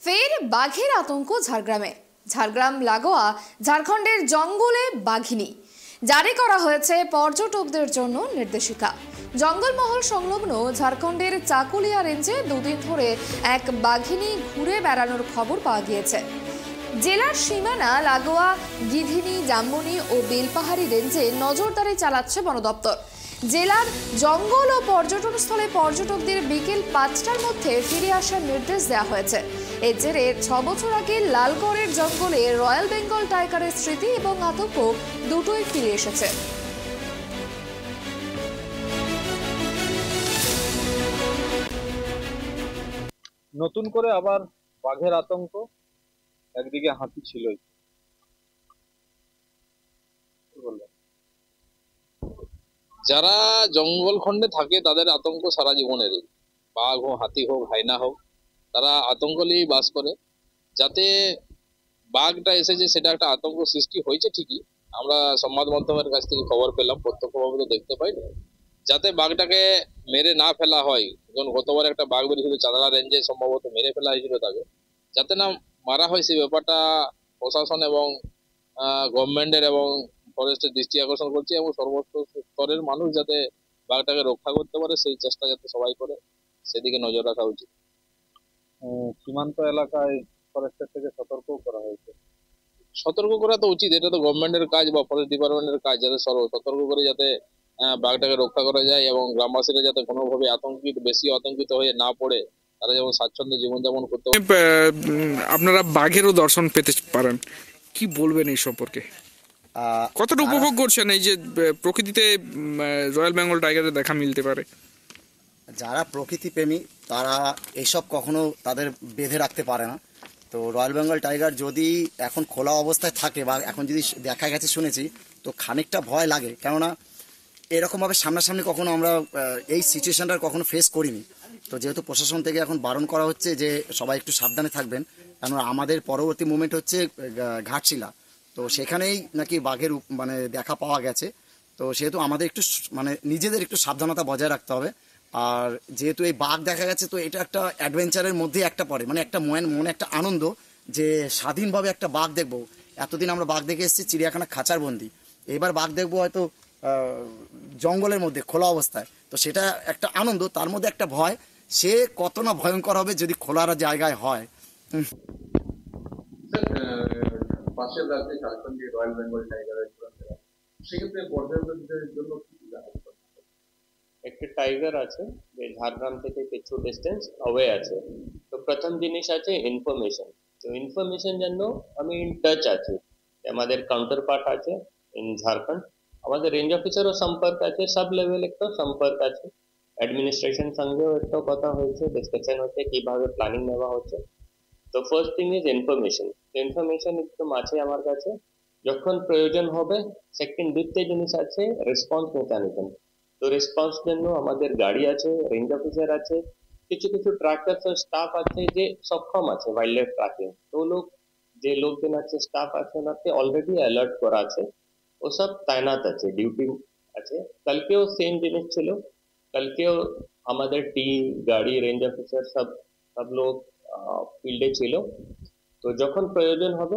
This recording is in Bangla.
ফের বাঘের আতঙ্ক ঝাড়গ্রামে। ঝাড়গ্রাম লাগোয়া ঝাড়খণ্ডের জঙ্গলে বাঘিনী জারি করা হয়েছে পর্যটকদের জন্য নির্দেশিকা। জঙ্গলমহল সংলগ্ন ঝাড়খণ্ডের চাকুলিয়া রেঞ্জে দুদিন ধরে এক বাঘিনী ঘুরে বেড়ানোর খবর পাওয়া গিয়েছে। জেলার সীমানা লাগোয়া গিধিনি, জামবনি ও বেলপাহাড়ি রেঞ্জে নজরদারি চালাচ্ছে বন দপ্তর। জেলার জঙ্গল ও পর্যটন স্থলে পর্যটকদের বিকেল 5টার মধ্যে ফিরে আসার নির্দেশ দেওয়া হয়েছে। এর জেরে 6 বছর আগে লালগড়ের জঙ্গলে রয়্যাল বেঙ্গল টাইগারের স্মৃতি এবং আতঙ্ক দুটোই ফিরে এসেছে। নতুন করে আবার বাঘের আতঙ্ক, একদিকে হাতি ছিলই। যারা জঙ্গল খণ্ডে থাকে তাদের আতঙ্ক সারা জীবনেরই, বাঘ হোক, হাতি হোক, হাইনা হোক, তারা আতঙ্ক নিয়েই বাস করে। যাতে বাঘটা এসেছে সেটা একটা আতঙ্ক সৃষ্টি হয়েছে ঠিকই, আমরা সংবাদ মাধ্যমের কাছ থেকে খবর পেলাম, প্রত্যক্ষভাবে তো দেখতে পাইনি। যাতে বাঘটাকে মেরে না ফেলা হয়, যেমন গতবার একটা বাঘ বেরিয়েছিল চাঁদড়া রেঞ্জে, সম্ভবত মেরে ফেলা হয়েছিল তাকে, যাতে না মারা হয় সেই ব্যাপারটা প্রশাসন এবং গভর্নমেন্টের এবং ফরেস্টের দৃষ্টি আকর্ষণ করছে, এবং সর্বোচ্চ স্তরের মানুষ যাতে বাঘটাকে রক্ষা করতে পারে সেই চেষ্টা যাতে সবাই করে, সেদিকে নজর রাখা উচিত। সীমান্ত এলাকায় ফরেস্টের থেকে সতর্ক করা হয়েছে। সতর্ক করা তো উচিত, এটা তো গভর্নমেন্টের কাজ বা ফরেস্ট ডিপার্টমেন্টের কাজ, যাতে সতর্ক করে যাতে বাঘটাকে রক্ষা করা যায় এবং গ্রামবাসীরা যাতে কোনোভাবে বেশি আতঙ্কিত হয়ে না পড়ে, তারা যেমন স্বাচ্ছন্দ্যে জীবনযাপন করতে পারে। আপনারা বাঘেরও দর্শন পেতে পারেন, কি বলবেন এই সম্পর্কে? কতটা উপভোগ করছেন এই যে প্রকৃতিতে রয়্যাল বেঙ্গল টাইগারের দেখা মিলতে পারে? যারা প্রকৃতি প্রেমী তারা এইসব কখনো তাদের বেঁধে রাখতে পারে না। তো রয়্যাল বেঙ্গল টাইগার যদি এখন খোলা অবস্থায় থাকে বা এখন যদি দেখা গেছে শুনেছি, তো খানিকটা ভয় লাগে, কেননা এরকমভাবে সামনাসামনি কখনো আমরা এই সিচুয়েশনটা কখনো ফেস করিনি। তো যেহেতু প্রশাসন থেকে এখন বারণ করা হচ্ছে যে সবাই একটু সাবধানে থাকবেন, কেননা আমাদের পরবর্তী মুভমেন্ট হচ্ছে ঘাটশিলা, তো সেখানেই নাকি বাঘের মানে দেখা পাওয়া গেছে। তো সেহেতু আমাদের একটু মানে নিজেদের একটু সাবধানতা বজায় রাখতে হবে। আর যেহেতু এই বাঘ দেখা গেছে, তো এটা একটা অ্যাডভেঞ্চারের মধ্যে একটা পড়ে, মানে একটা মনে একটা আনন্দ যে স্বাধীনভাবে একটা বাঘ দেখবো। এতদিন আমরা বাঘ দেখে এসেছি চিড়িয়াখানা খাঁচার বন্দি, এবার বাঘ দেখবো হয়তো জঙ্গলের মধ্যে খোলা অবস্থায়। তো সেটা একটা আনন্দ, তার মধ্যে একটা ভয়, সে কত না ভয়ঙ্কর হবে যদি খোলার জায়গায় হয়। পাশের রাজ্যে ঝাড়খণ্ডে রয়্যাল বেঙ্গল টাইগারের সেক্ষেত্রে পর্যটকদের জন্য একটা টাইগার আছে যে ঝাড়গ্রাম থেকে কিছু ডিস্টেন্স অ্যাওয়ে আছে। তো প্রথম জিনিস আছে ইনফরমেশন। তো ইনফরমেশন জন্য আমি ইন টাচ আছি, আমাদের কাউন্টার পার্ট আছে ইন ঝাড়খণ্ড, আমাদের রেঞ্জ অফিসারও সম্পর্ক আছে, সব লেভেল একটা সম্পর্ক আছে, অ্যাডমিনিস্ট্রেশন সঙ্গেও একটা কথা হয়েছে, ডিসকাশন হচ্ছে কিভাবে প্ল্যানিং নেওয়া হচ্ছে। তো first thing is information. Information একদম আছে আমার কাছে, যখন প্রয়োজন হবে। সেকেন্ড দ্বিতীয় জিনিস আছে রেসপন্স মেকানিজম। তো রেসপন্স জন্য আমাদের গাড়ি আছে, রেঞ্জ অফিসার আছে, কিছু কিছু ট্রাকার্স আর স্টাফ আছে যে সক্ষম আছে ওয়াইল্ড লাইফ ট্র্যাকিং। তো যে লোকজন আছে, স্টাফ আছে, ওনাকে অলরেডি অ্যালার্ট করা আছে, ও সব তাইনাত আছে, ডিউটি আছে। কালকেও সেম জিনিস ছিল, কালকেও আমাদের টিম, গাড়ি, রেঞ্জ অফিসার সব লোক ফিল্ডে ছিল। তো যখন প্রয়োজন হবে